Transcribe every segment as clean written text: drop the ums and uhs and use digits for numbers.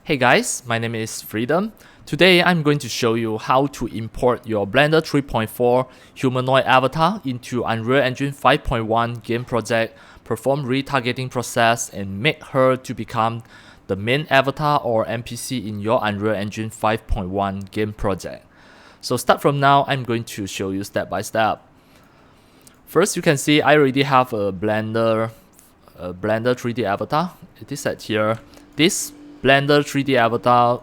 Hey guys, my name is Freedom. Today I'm going to show you how to import your Blender 3.4 humanoid avatar into Unreal Engine 5.1 game project, perform retargeting process, and make her to become the main avatar or NPC in your Unreal Engine 5.1 game project. So start from now, I'm going to show you step by step. First, you can see I already have a Blender 3D avatar. It is set here. This Blender 3D avatar,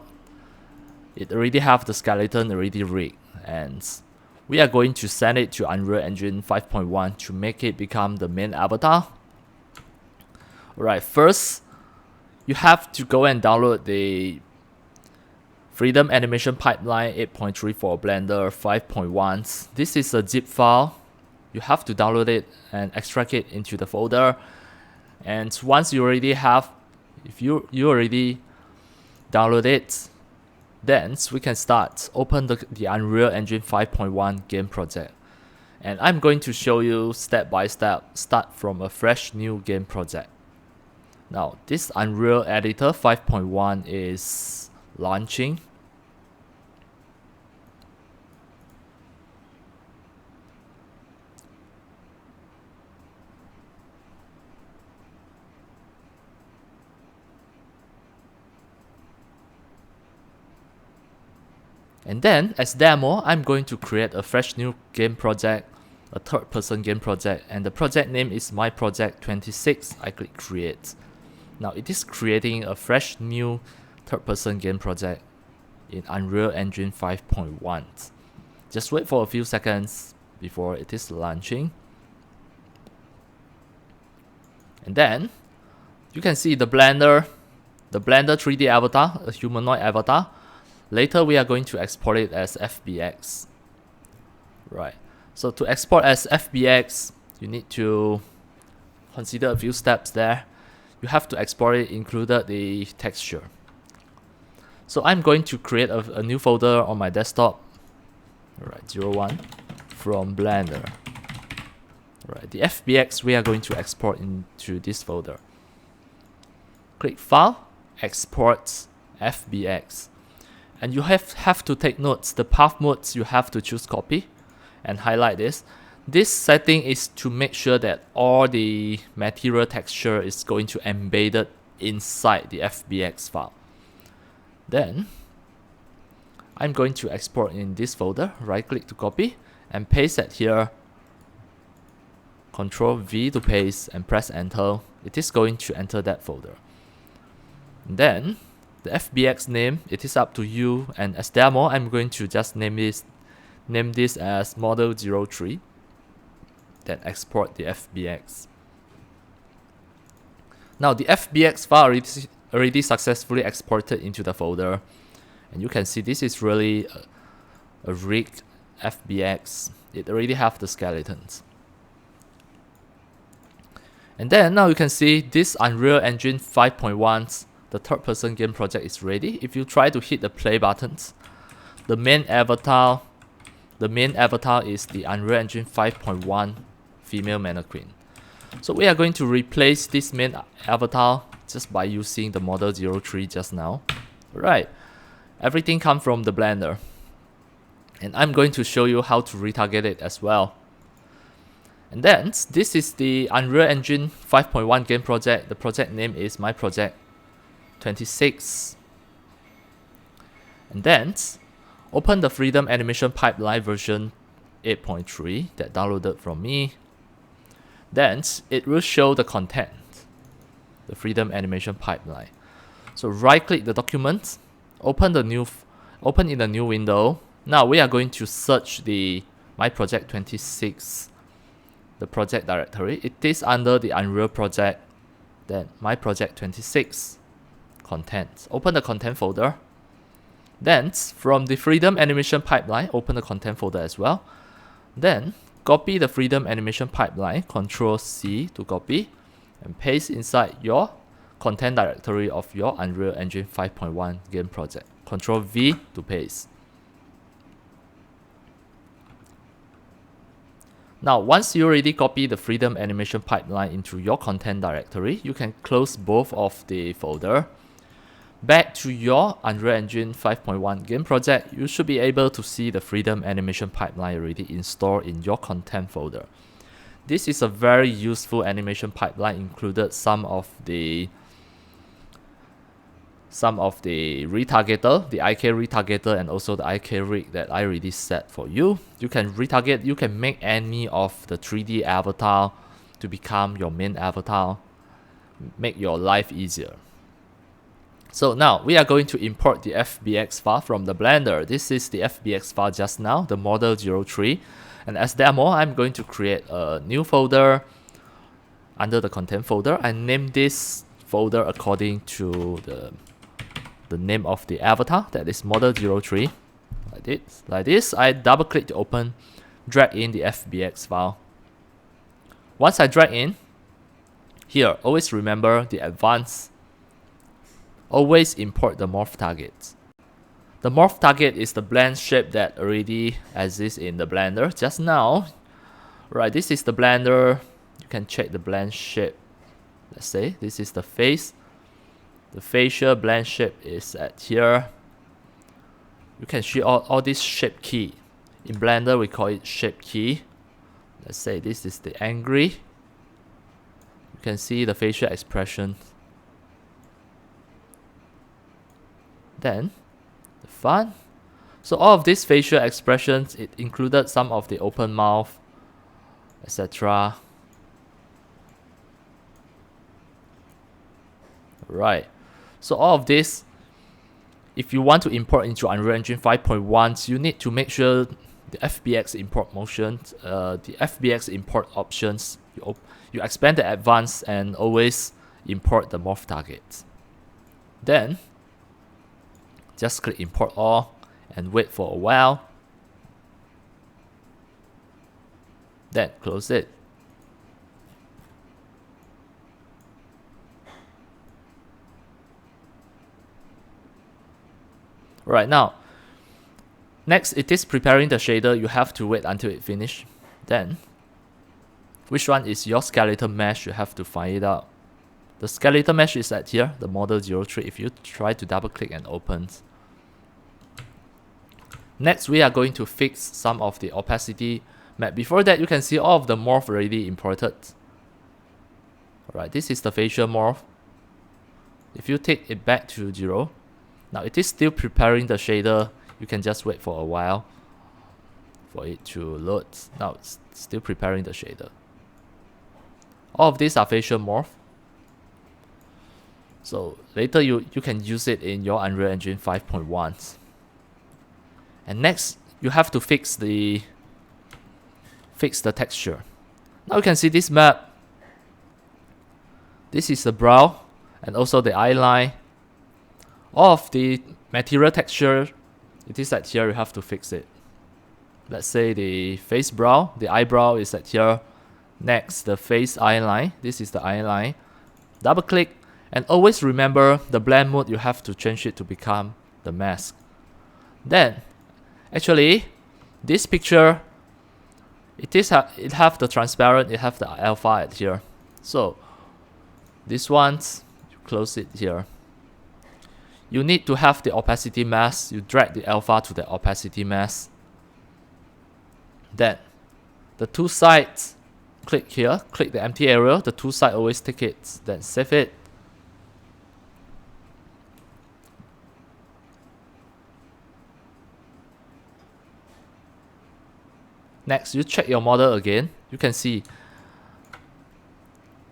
it already have the skeleton already rigged, and we are going to send it to Unreal Engine 5.1 to make it become the main avatar. Alright, first you have to go and download the Freedom Animation Pipeline 8.3 for Blender 5.1. This is a zip file. You have to download it and extract it into the folder. And once you already have, if you already download it, then we can start. Open the Unreal Engine 5.1 game project. And I'm going to show you step by step, start from a fresh new game project. Now, this Unreal Editor 5.1 is launching. And then, as demo, I'm going to create a fresh new game project, a third-person game project, and the project name is My Project 26. I click Create. Now, it is creating a fresh new third-person game project in Unreal Engine 5.1. Just wait for a few seconds before it is launching. And then, you can see the Blender 3D avatar, a humanoid avatar. Later, we are going to export it as FBX. Right. So to export as FBX, you need to consider a few steps there. You have to export it included the texture. So I'm going to create a new folder on my desktop. Alright, 01 from Blender. Alright, the FBX we are going to export into this folder. Click File, Export FBX. And you have to take notes. The path modes, you have to choose copy and highlight this. This setting is to make sure that all the material texture is going to embedded inside the FBX file. Then I'm going to export in this folder. Right click to copy and paste it here. Ctrl V to paste and press enter. It is going to enter that folder. And then the FBX name, it is up to you, and as demo, I'm going to just name this as Model 03. Then export the FBX. Now the FBX file already successfully exported into the folder, and you can see this is really a rigged FBX. It already have the skeletons. And then now you can see this Unreal Engine 5.1. The third-person game project is ready. If you try to hit the play buttons, the main avatar is the Unreal Engine 5.1 female mannequin. So we are going to replace this main avatar just by using the Model 03 just now. Alright, everything comes from the Blender. And I'm going to show you how to retarget it as well. And then, this is the Unreal Engine 5.1 game project. The project name is My Project 26. And then open the Freedom Animation Pipeline version 8.3 that downloaded from me. Then it will show the content, the Freedom Animation Pipeline. So right click the document, open in the new window. Now we are going to search the My Project 26, the project directory. It is under the Unreal project, then My Project 26. Content. Open the content folder. Then from the Freedom Animation Pipeline, open the content folder as well. Then copy the Freedom Animation Pipeline, Ctrl C to copy, and paste inside your content directory of your Unreal Engine 5.1 game project. Ctrl V to paste. Now, once you already copy the Freedom Animation Pipeline into your content directory, you can close both of the folder. back to your Unreal Engine 5.1 game project, you should be able to see the Freedom animation pipeline already installed in your content folder. This is a very useful animation pipeline, included some of the retargeter, the IK retargeter, and also the IK rig that I already set for you. You can retarget, you can make any of the 3D avatar to become your main avatar, make your life easier. So now we are going to import the FBX file from the Blender. This is the FBX file just now, the model 03. And as demo, I'm going to create a new folder under the content folder. I name this folder according to the name of the avatar, that is model 03. Like this. I double click to open, drag in the FBX file. Once I drag in, here, always remember the advanced. Always import the morph target. The morph target is the blend shape that already exists in the Blender just now. Right, this is the Blender. You can check the blend shape. Let's say this is the face. The facial blend shape is at here. You can see all this shape key. In Blender, we call it shape key. Let's say this is the angry. You can see the facial expression. Then the fun. So all of these facial expressions, it included some of the open mouth, etc. Right. So all of this, if you want to import into Unreal Engine 5.1, you need to make sure the FBX import motion, the FBX import options, you expand the advanced and always import the morph target. Then just click import all and wait for a while. Then close it. Right, now next it is preparing the shader. You have to wait until it finishes. Then which one is your skeleton mesh? You have to find it out. The skeleton mesh is at here, the model 03. If you try to double click and open. Next, we are going to fix some of the opacity map. Before that, you can see all of the morph already imported. Alright, this is the facial morph. If you take it back to 0, now it is still preparing the shader. You can just wait for a while for it to load. Now it's still preparing the shader. All of these are facial morph. So later you can use it in your Unreal Engine 5.1. And next, you have to fix the texture. Now you can see this map. This is the brow and also the eye line. All of the material texture, it is at here. You have to fix it. Let's say the face brow, the eyebrow is at here. Next, the face eye line. This is the eye line. Double click. And always remember the blend mode, you have to change it to become the mask. Then, actually, this picture, it have the transparent, it have the alpha at here. So, this one, you close it here. You need to have the opacity mask. You drag the alpha to the opacity mask. Then, the two sides, click here, click the empty area. The two sides always take it. Then save it. Next, you check your model again. You can see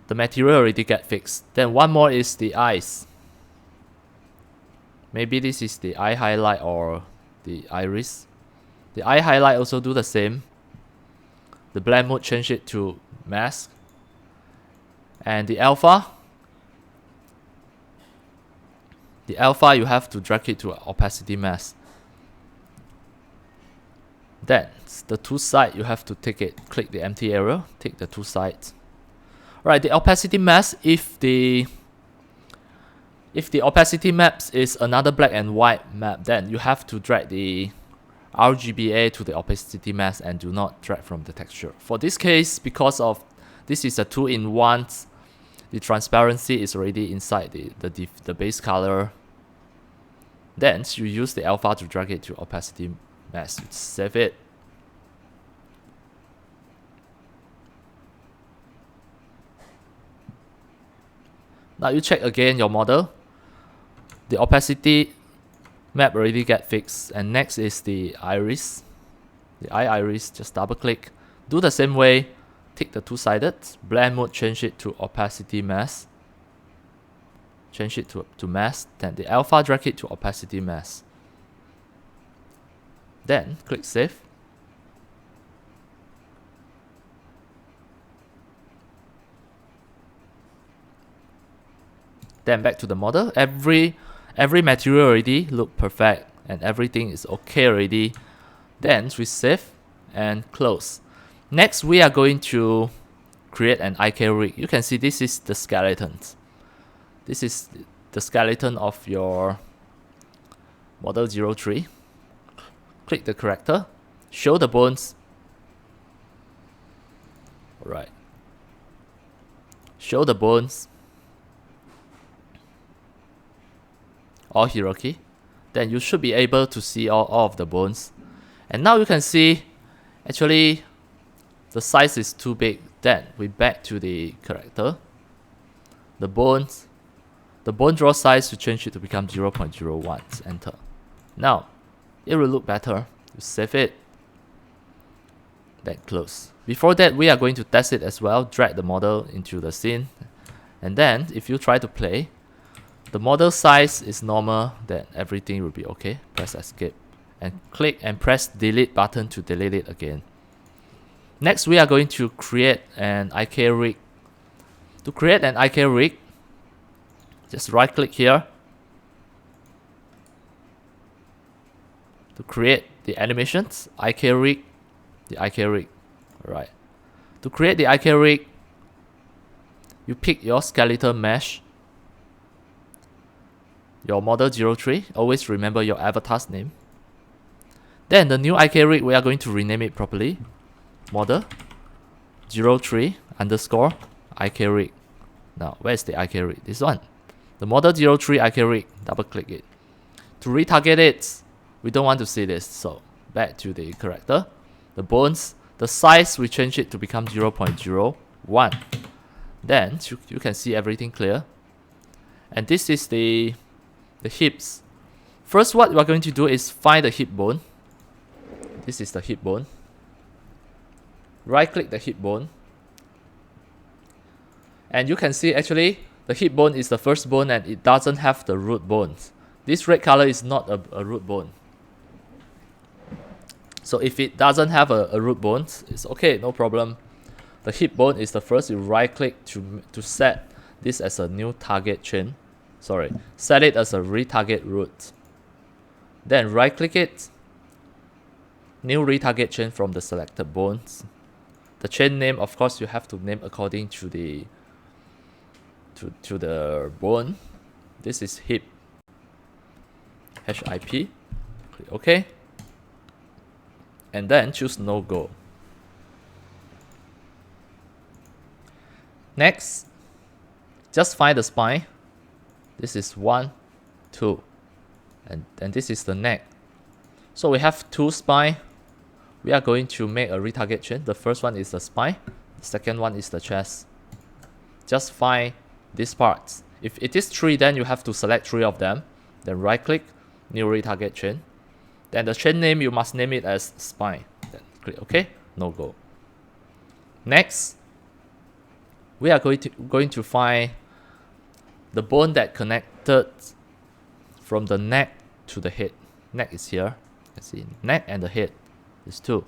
the material already get fixed. Then one more is the eyes. Maybe this is the eye highlight or the iris. The eye highlight also do the same. The blend mode, change it to mask. And the alpha. The alpha, you have to drag it to opacity mask. Then the two sides, you have to take it, click the empty area, take the two sides. Right, the opacity mask, if the opacity maps is another black and white map, then you have to drag the RGBA to the opacity mask and do not drag from the texture. For this case, because of this is a 2-in-1, the transparency is already inside the base color Then you use the alpha to drag it to opacity mask. You save it. Now you check again your model. The opacity map already get fixed. And next is the iris. The eye iris, just double click. Do the same way. Tick the two-sided. Blend mode, change it to opacity mask. Change it to mask. Then the alpha, drag it to opacity mask. Then click save. Then back to the model. Every material already look perfect and everything is okay already. Then we save and close. Next we are going to create an IK rig. You can see this is the skeleton. This is the skeleton of your model 03. Click the character, show the bones. Alright. Show the bones. Or hierarchy. Then you should be able to see all of the bones. And now you can see actually the size is too big. Then we back to the character. The bones. The bone draw size, to change it to become 0.01. Enter. Now it will look better. You save it. Then close. Before that, we are going to test it as well. Drag the model into the scene. And then if you try to play, the model size is normal, then everything will be okay. Press escape and click and press delete button to delete it again. Next we are going to create an IK rig. To create an IK rig, just right click here. To create the animations, IK rig, the IK rig. Alright. To create the IK rig, you pick your skeletal mesh. Your model 03, always remember your avatar's name. Then the new IK rig, we are going to rename it properly. Model 03 underscore IK rig. Now, where's the IK rig? This one. The model 03 IK rig, double click it. To retarget it, we don't want to see this, so back to the character. The bones, the size, we change it to become 0.01. Then you can see everything clear. And this is the hips. First, what we are going to do is find the hip bone. This is the hip bone. Right click the hip bone. And you can see actually the hip bone is the first bone and it doesn't have the root bones. This red color is not a root bone. So if it doesn't have a root bone, it's okay, no problem. The hip bone is the first. You right click to set this as a new target chain. Sorry, set it as a retarget root. Then right click it, new retarget chain from the selected bones. The chain name, of course, you have to name according to the bone. This is hip. HIP. Click OK. And then choose no go. Next, just find the spine. This is 1, 2, and this is the neck. So we have 2 spine. We are going to make a retarget chain. The first one is the spine. The second one is the chest. Just find these parts. If it is 3, then you have to select 3 of them. Then right click, new retarget chain. Then the chain name, you must name it as spine. Then click OK, no go. Next, we are going to find the bone that connected from the neck to the head. Neck is here. Let's see, neck and the head is 2.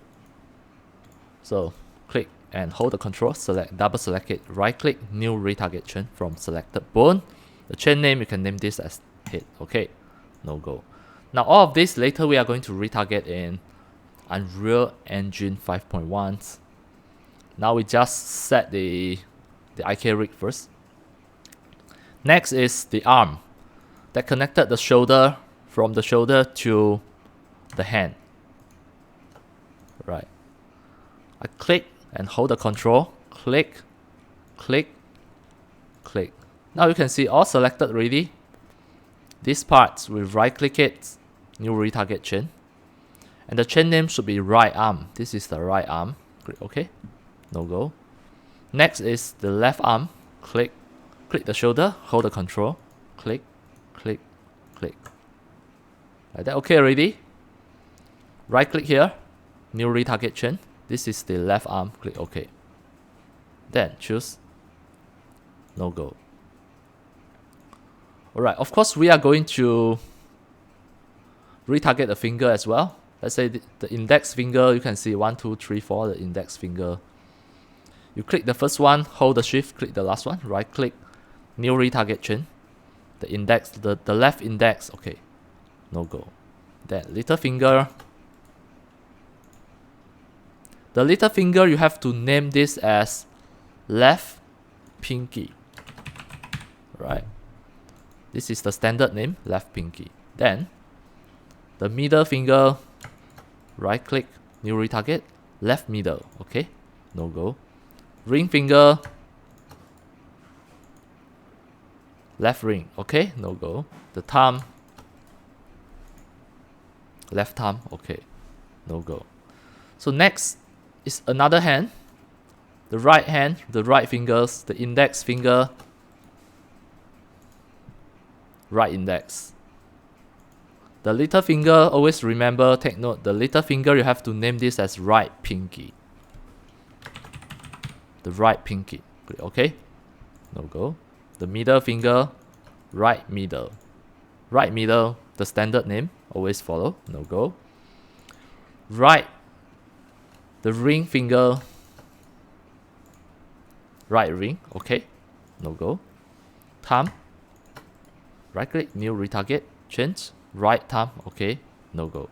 So click and hold the control, select, double select it, right click, new retarget chain from selected bone. The chain name, you can name this as head. Okay, no go. Now all of this later we are going to retarget in Unreal Engine 5.1. Now we just set the IK rig first. Next is the arm that connected the shoulder, from the shoulder to the hand. Right. I click and hold the control. Click, click, click. Now you can see all selected already. This part, we right click it, new retarget chain. And the chain name should be right arm. This is the right arm. Click OK. No go. Next is the left arm. Click the shoulder, hold the control. Click, click, click. Like that, okay already. Right click here, new retarget chain. This is the left arm, click OK. Then choose no go. Alright, of course we are going to retarget the finger as well. Let's say the index finger, you can see 1, 2, 3, 4, the index finger. You click the first one, hold the shift, click the last one, right click, new retarget chain. The index, the left index, okay, no go. Then little finger. The little finger, you have to name this as left pinky. Right. This is the standard name, left pinky. Then the middle finger, right click, new retarget, left middle, okay, no go. Ring finger, left ring, okay, no go. The thumb, left thumb, okay, no go. So next is another hand, the right hand, the right fingers, the index finger, right index. The little finger, always remember, take note, the little finger, you have to name this as right pinky. The right pinky, okay, no go. The middle finger, right middle. Right middle, the standard name, always follow, no go. Right, the ring finger, right ring, okay, no go. Thumb, right click, new retarget, change, right thumb, okay, no go.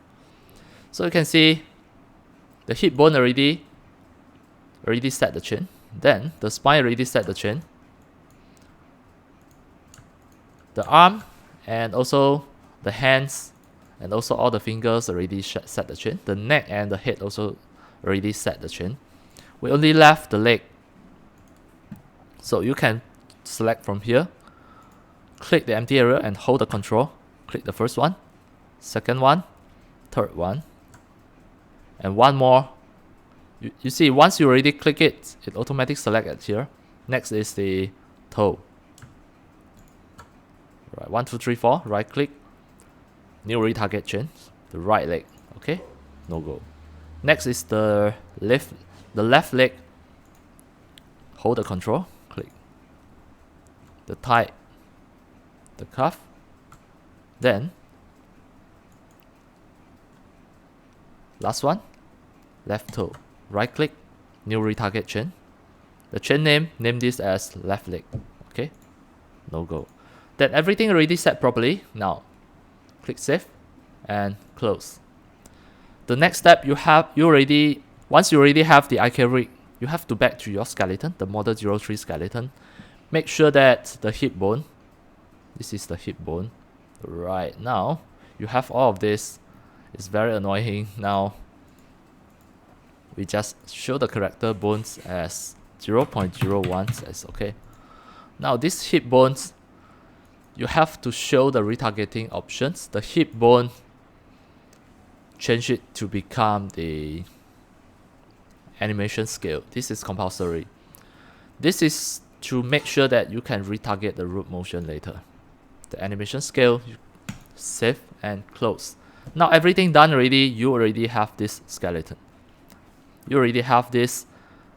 So you can see the hip bone already set the chain. Then the spine already set the chain. The arm and also the hands and also all the fingers already set the chain. The neck and the head also already set the chain. We only left the leg. So you can select from here, click the empty area and hold the control. Click the first one, second one, third one, and one more. You see, once you already click it, it automatically select it here. Next is the toe. Right, 1, 2, 3, 4, right click, new retarget chain, the right leg, okay, no go. Next is the left leg, hold the control, click, the thigh, the calf, then last one, left toe, right click, new retarget chain, the chain name this as left leg, okay, no go. Then everything already set properly. Now click save and close. The next step, once you already have the IK rig, you have to back to your skeleton, the model 03 skeleton. Make sure that the hip bone, this is the hip bone. Right, now you have all of this. It's very annoying. Now we just show the character bones as 0.01 as okay. Now these hip bones, you have to show the retargeting options. The hip bone, change it to become the animation scale. This is compulsory. This is to make sure that you can retarget the root motion later. The animation scale, you save and close. Now everything done already, you already have this skeleton. You already have this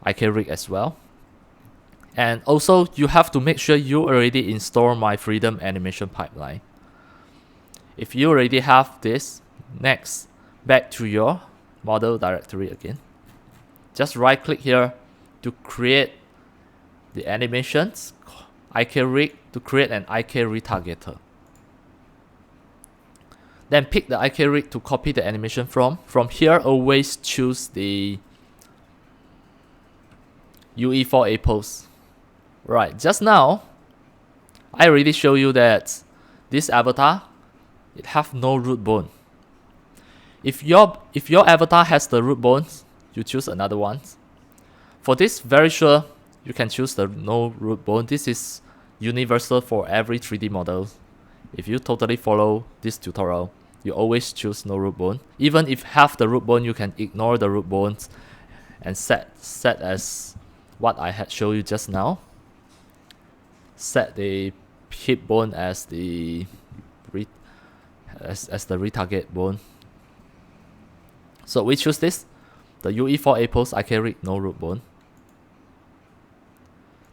IK rig as well. And also, you have to make sure you already install my Freedom animation pipeline. If you already have this, next, back to your model directory again. Just right click here to create the animations, IK rig, to create an IK retargeter. Then pick the IK rig to copy the animation from. From here, always choose the UE4A pose. Right, just now, I already showed you that this avatar, it have no root bone. If your avatar has the root bones, you choose another one. For this, very sure, you can choose the no root bone. This is universal for every 3D model. if you totally follow this tutorial, you always choose no root bone. Even if half the root bone, you can ignore the root bones and set as what I had shown you just now. Set the hip bone as the retarget bone. So we choose this, the UE4 A post IK rig no root bone.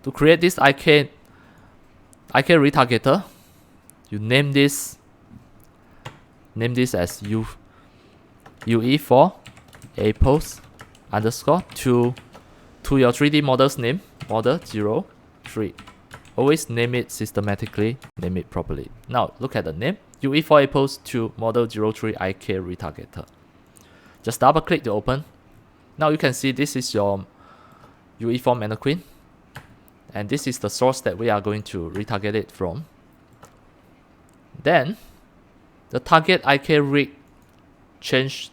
To create this IK retargeter, you name this as UE4 A post underscore to your 3D model's name, model 03. Always name it systematically, name it properly. Now look at the name, UE4 A post to model 03 IK retargeter. Just double click to open. Now you can see this is your UE4 mannequin, and this is the source that we are going to retarget it from. Then the target IK rig, choose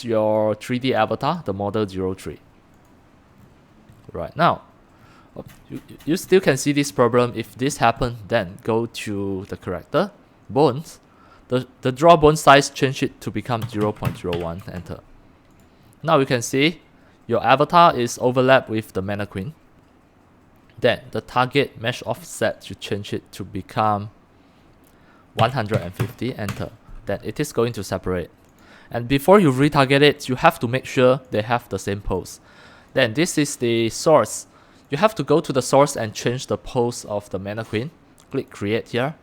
your 3D avatar, the model 03. Right now, you still can see this problem. If this happens, then go to the character, bones. The draw bone size, change it to become 0.01, enter. Now you can see your avatar is overlapped with the mannequin. Then the target mesh offset, you change it to become 150, enter. Then it is going to separate. And before you retarget it, you have to make sure they have the same pose. Then this is the source. You have to go to the source and change the pose of the mannequin. Click create here.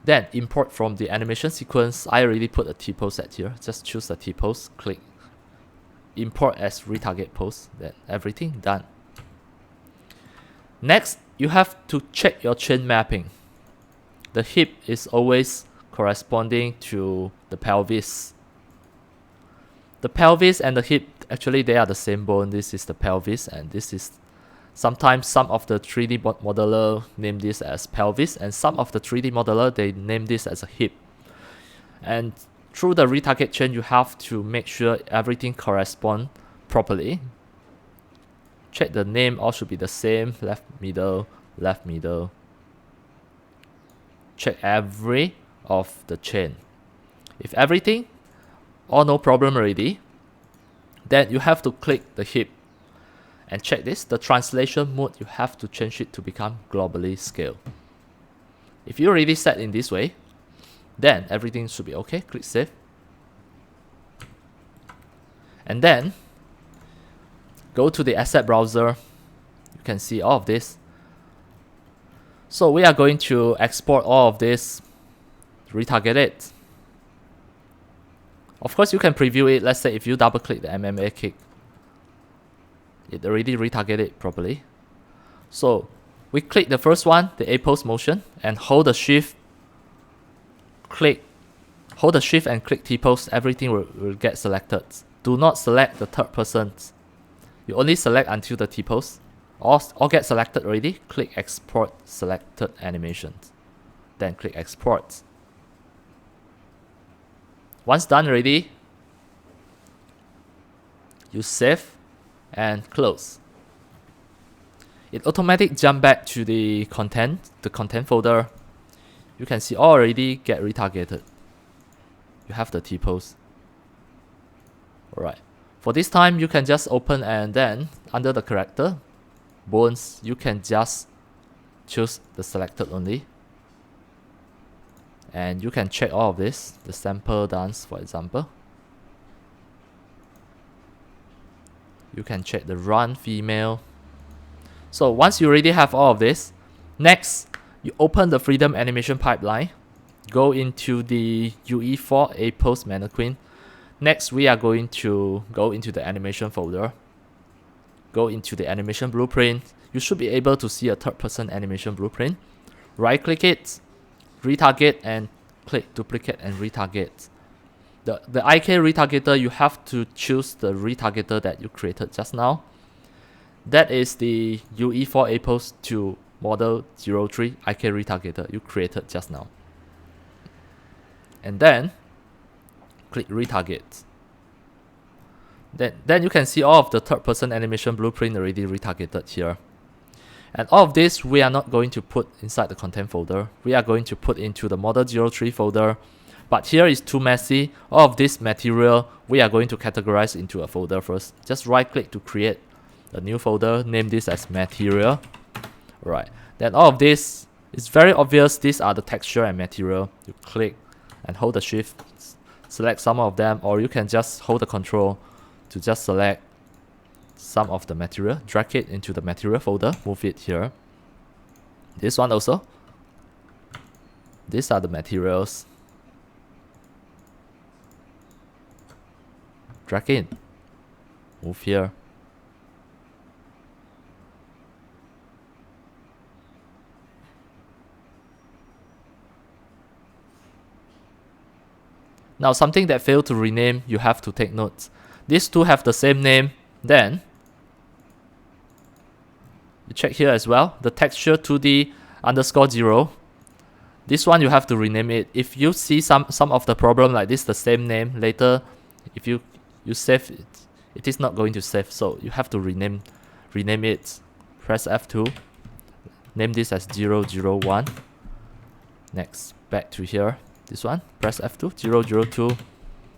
Then import from the animation sequence. I already put a T-pose set here. Just choose the T-pose, click import as retarget pose. Then everything done. Next, you have to check your chain mapping. The hip is always corresponding to the pelvis. The pelvis and the hip, actually they are the same bone. This is the pelvis and this is, sometimes some of the 3D modeler name this as pelvis, and some of the 3D modeler, they name this as a hip. And through the retarget chain, you have to make sure everything corresponds properly. Check the name, all should be the same, left middle, left middle. Check every of the chain. If everything, all no problem already, then you have to click the hip and check this, the translation mode, you have to change it to become globally scale. If you already set in this way, then everything should be okay. Click save. And then go to the asset browser. You can see all of this. So we are going to export all of this, retarget it. Of course, you can preview it. Let's say if you double click the MMA kick, it already retargeted it properly. So we click the first one, the A pose motion, and hold the shift, and click T pose. Everything will get selected. Do not select the third person. You only select until the T pose. All get selected already. Click export selected animations. Then click export. Once done already, you save and close. It automatically jump back to the content folder. You can see already get retargeted. You have the T-pose. Alright. For this time, you can just open, and then under the character, bones, you can just choose the selected only. And you can check all of this, the sample dance for example. You can check the run female. So once you already have all of this, next you open the freedom animation pipeline, go into the UE4 A pose mannequin. Next we are going to go into the animation folder, go into the animation blueprint. You should be able to see a third person animation blueprint. Right click it, retarget, and click duplicate and retarget. The IK retargeter, you have to choose the retargeter that you created just now. That is the UE4 A pose to model 03 IK retargeter you created just now. And then click retarget. Then you can see all of the third person animation blueprint already retargeted here. And all of this we are not going to put inside the content folder. We are going to put into the model03 folder. But here is too messy. All of this material we are going to categorize into a folder first. Just right click to create a new folder. Name this as material. Right. Then all of this is very obvious. These are the texture and material. You click and hold the shift. Select some of them, or you can just hold the control to just select some of the material, drag it into the material folder, move it here. This one also. These are the materials. Drag in, move here. Now something that failed to rename, you have to take notes. These two have the same name, then you check here as well, the texture 2D underscore 0. This one you have to rename it. If you see some of the problem like this, the same name, later if you save it, it is not going to save. So you have to rename it. Press F2. Name this as 001. Next, back to here. This one, press F2, 002.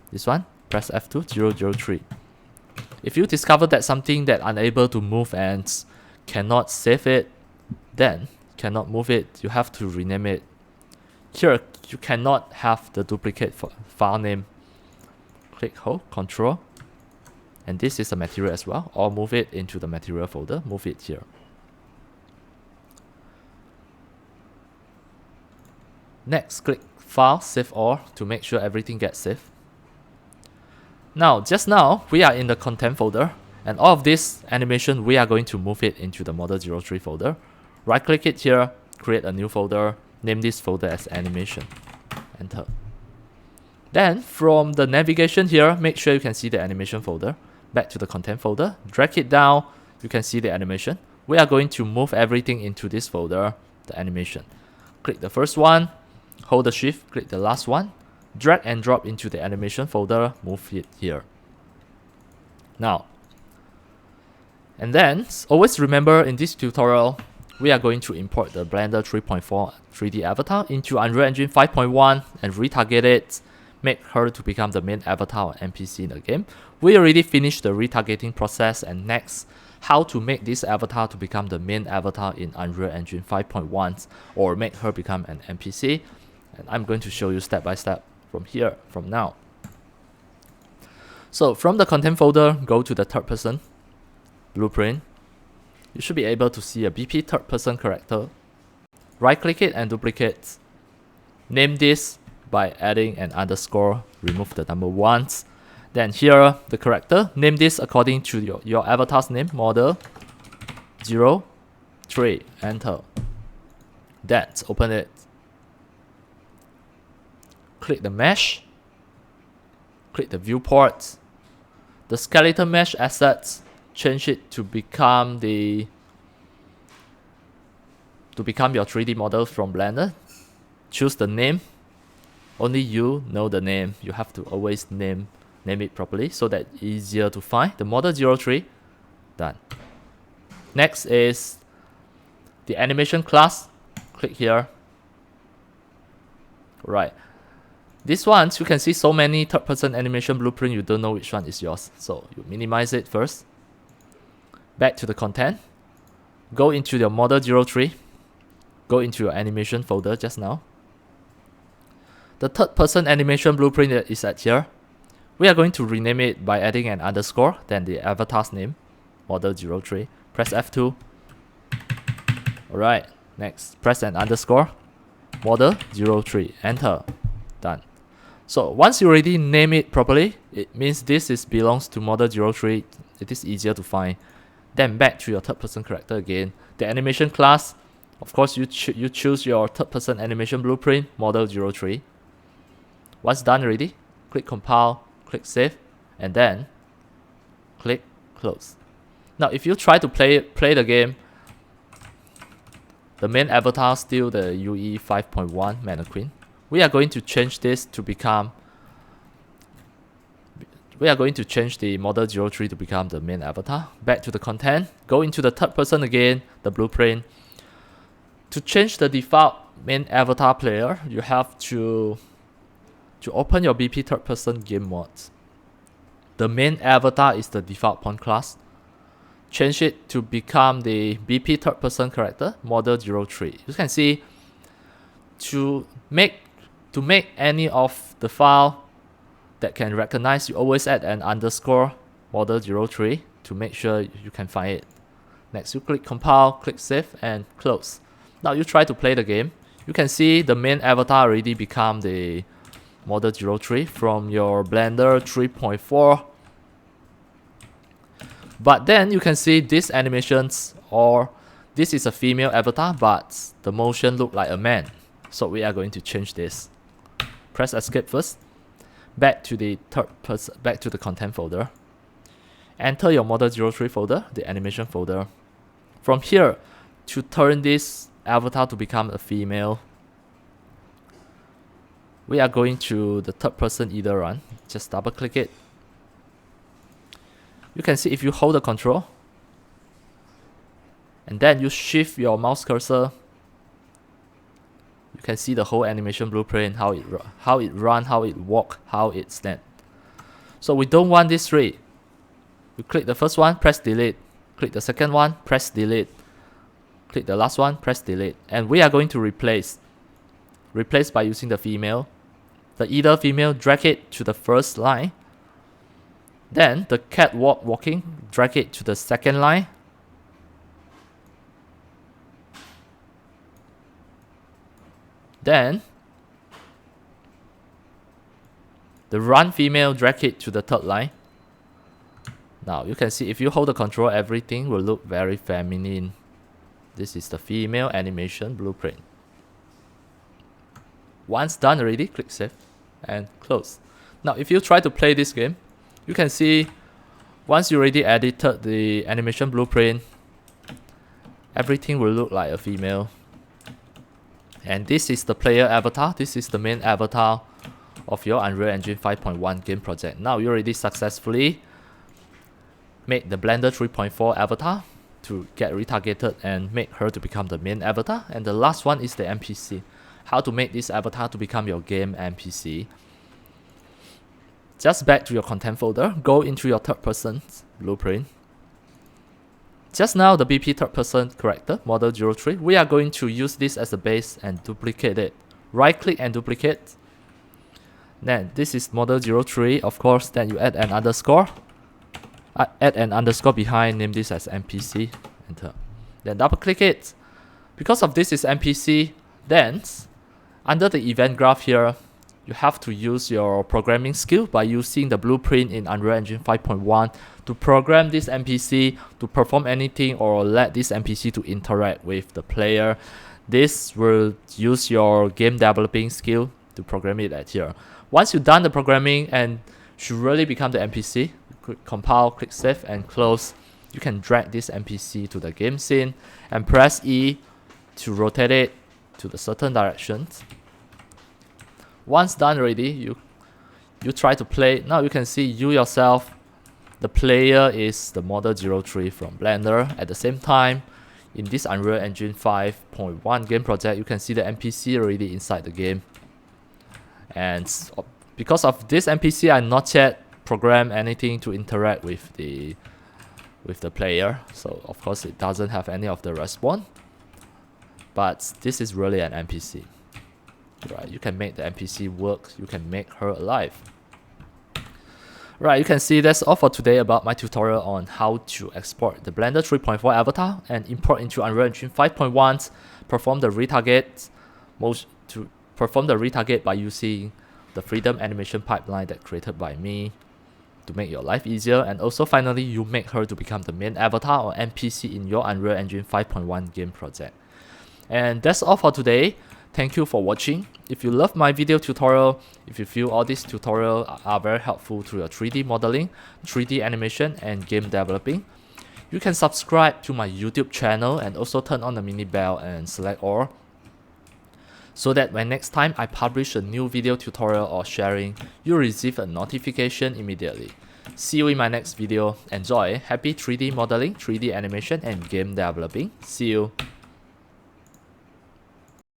This one, press F2, 003. If you discover that something that unable to move and cannot save it, then cannot move it, you have to rename it. Here, you cannot have the duplicate file name. Click, hold, control. And this is a material as well. Or move it into the material folder, move it here. Next, click File, Save All to make sure everything gets saved. Now, just now, we are in the content folder, and all of this animation, we are going to move it into the model03 folder. Right click it here, create a new folder, name this folder as animation. Enter. Then, from the navigation here, make sure you can see the animation folder. Back to the content folder, drag it down, you can see the animation. We are going to move everything into this folder, the animation. Click the first one, hold the shift, click the last one, drag and drop into the animation folder, move it here. Now, and then always remember in this tutorial, we are going to import the Blender 3.4 3D avatar into Unreal Engine 5.1 and retarget it, make her to become the main avatar or NPC in the game. We already finished the retargeting process, and next, how to make this avatar to become the main avatar in Unreal Engine 5.1 or make her become an NPC. And I'm going to show you step by step from now. So from the content folder, go to the third person blueprint. You should be able to see a BP third person character. Right click it and duplicate. Name this by adding an underscore, remove the number once. Then here, the character, name this according to your avatar's name, model 03, enter. Then open it. Click the mesh, click the viewport, the skeleton mesh assets, change it to become your 3D model from Blender. Choose the name. Only you know the name. You have to always name it properly so that it's easier to find. The model 03, done. Next is the animation class. Click here. Right. This one, you can see so many third-person animation blueprint, you don't know which one is yours. So you minimize it first. Back to the content. Go into your model 03. Go into your animation folder just now. The third-person animation blueprint is at here. We are going to rename it by adding an underscore, then the avatar's name, model 03. Press F2. Alright, next, press an underscore, model 03. Enter. Done. So once you already name it properly, it means this belongs to model 03. It is easier to find. Then back to your third person character again. The animation class, of course you choose your third person animation blueprint, model 03. Once done already, click compile, click save, and then click close. Now if you try to play the game, the main avatar still the UE 5.1 mannequin. We are going to change this to become, we are going to change the model 03 to become the main avatar. Back to the content, go into the third person again, the blueprint. To change the default main avatar player, you have to open your BP third person game mods. The main avatar is the default pawn class. Change it to become the BP third person character, model 03. You can see to make any of the file that can recognize, you always add an underscore model 03 to make sure you can find it. Next, you click compile, click save, and close. Now you try to play the game. You can see the main avatar already become the model 03 from your Blender 3.4. But then you can see these animations, or this is a female avatar, but the motion look like a man. So we are going to change this. Press escape first. Back to the back to the content folder. Enter your model 03 folder, the animation folder. From here, to turn this avatar to become a female, we are going to the third person either run. Just double click it. You can see if you hold the control and then you shift your mouse cursor, you can see the whole animation blueprint, how it run, how it walk, how it stand. So we don't want this three. You click the first one, press delete. Click the second one, press delete. Click the last one, press delete. And we are going to replace by using the female. The either female, drag it to the first line. Then the catwalk walking, drag it to the second line. Then the run female, drag it to the third line. Now you can see if you hold the control, everything will look very feminine. This is the female animation blueprint. Once done already, click save and close. Now if you try to play this game, you can see once you already edited the animation blueprint, everything will look like a female. And this is the player avatar. This is the main avatar of your Unreal Engine 5.1 game project. Now you already successfully made the Blender 3.4 avatar to get retargeted and make her to become the main avatar. And the last one is the NPC. How to make this avatar to become your game NPC. Just back to your content folder, go into your third person blueprint. Just now the BP third person character, model 03, we are going to use this as a base and duplicate it. Right click and duplicate. Then this is model 03, of course, then you add an underscore. Add an underscore behind, name this as NPC, enter. Then double click it. Because of this is NPC, then under the event graph here, you have to use your programming skill by using the blueprint in Unreal Engine 5.1 to program this NPC to perform anything or let this NPC to interact with the player. This will use your game developing skill to program it at here. Once you've done the programming and should really become the NPC, click compile, click save and close. You can drag this NPC to the game scene and press E to rotate it to the certain directions. Once done already, you try to play. Now you can see you yourself, the player is the model 03 from Blender. At the same time, in this Unreal Engine 5.1 game project, you can see the NPC already inside the game. And because of this NPC, I not yet program anything to interact with the player. So of course it doesn't have any of the response. But this is really an NPC. Right, you can make the NPC work, you can make her alive. Right, you can see that's all for today about my tutorial on how to export the Blender 3.4 avatar and import into Unreal Engine 5.1, perform the retarget by using the Freedom animation pipeline that created by me to make your life easier, and also finally you make her to become the main avatar or NPC in your Unreal Engine 5.1 game project. And that's all for today. Thank you for watching. If you love my video tutorial, if you feel all these tutorials are very helpful to your 3D modeling, 3D animation and game developing, you can subscribe to my YouTube channel and also turn on the mini bell and select all, so that when next time I publish a new video tutorial or sharing, you receive a notification immediately. See you in my next video. Enjoy. Happy 3D modeling, 3D animation, and game developing. See you.